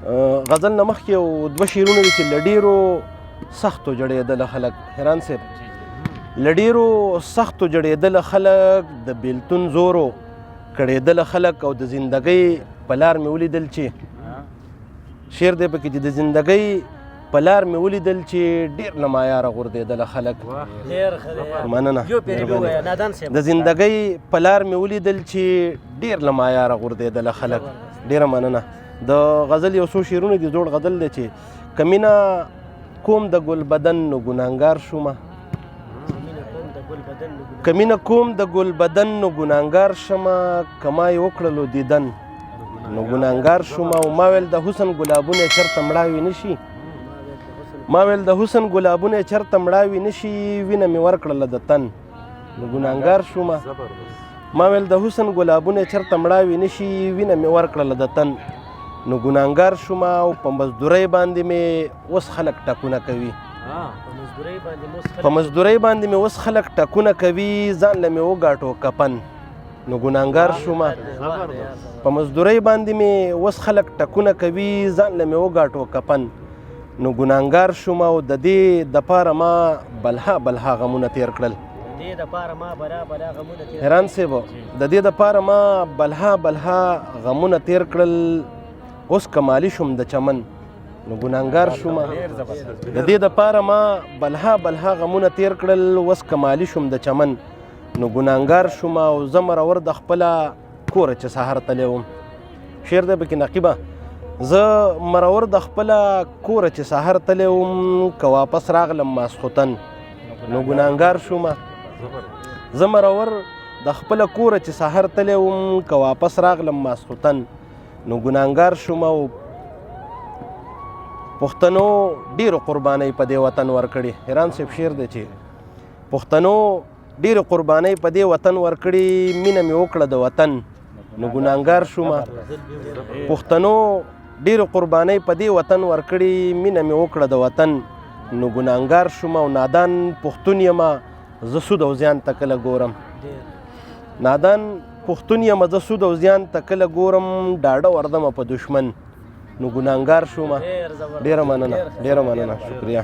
غزل نه مخکې یو دوه شعرونه دي چې له ډېرو سختو جړېدله خلک. حیران صاحب له ډېرو سختو جړېدله خلک، د بېلتون زورو کړېدله خلک، او د زندګۍ په لار مې ولیدل چې شعر دی پکې چې د زندګۍ په لار مې ولیدل چې ډېر له معیاره غورځېدله خلک. مننه. د زندګۍ په لار مې ولیدل چې ډېر له معیاره غورځېدله خلک. ډېره مننه. د غزل یو څو شعرونه دي، زوړ غزل دی چې که مینه کوم د ګل بدن نو ګناهګار شومه، که مینه کوم د ګل بدن نو ګناهګار شمه، که ما یې وکړلو دیدن نو ګناهګار شومه. او ما ویل د حسن ګلابونه چېرته مړاوي نه شي، ما ویل د حسن ګلابونه چېرته مړاوي نه شي، وینه مې ورکړله د تن نو ګناهګار شومه. ما ویل د حسن ګلابونه چېرته مړاوي نه شي، وینه مې ورکړله د تن نو ګناهګار شومه. او په مزدورۍ باندې مې اوس خلک ټکونه کوي، په مزدورۍ باندې مې اوس خلک ټکونه کوي، ځان له مې وګاټو کپن نو ګناهګار شومه. په مزدورۍ باندې مې اوس خلک ټکونه کوي، ځان له مې وګاټو کپن نو ګناهګار شومه. او د دې دپاره ما بلها بلها غمونه تیر کړل. حیران صاحب د دې دپاره ما بلها بلها غمونه تیر کړل، اوس کمالي شوم د چمن نو ګناهګار شومه. د دې دپاره ما بلها بلها غمونه تیر کړل، اوس کمالي شوم د چمن نو ګناهګار شومه. او زه مرور د خپله کوره چې سهار تلی وم. شعر دی پکې نقیبه. زه مرور د خپله کوره چې سهار تلی وم، که واپس راغلم ماسخوتن نو ګناهګار شومه. زه مرور د خپله کوره چې سهار تلی وم، که واپس راغلم ماسخوتن نو ګناهګار شومه. او پښتنو ډېرو قربانۍ په دې وطن ورکړي. حیران صاحب شعر دی چې پښتنو ډېرې قربانۍ په دې وطن ورکړي، مینه مې وکړه د وطن نو ګناهګار شومه. پښتنو ډېرې قربانۍ په دې وطن ورکړي، مینه مې وکړه د وطن نو ګناهګار شومه. او نادان پښتون یمه زه سود او زیان ته کله ګورم، نادان پښتون یمه زه سود او زیان ته کله ګورم، ډاډه وردمه په دشمن نو ګناهګار شومه. ډېره مننه، ډېره مننه، شکریه.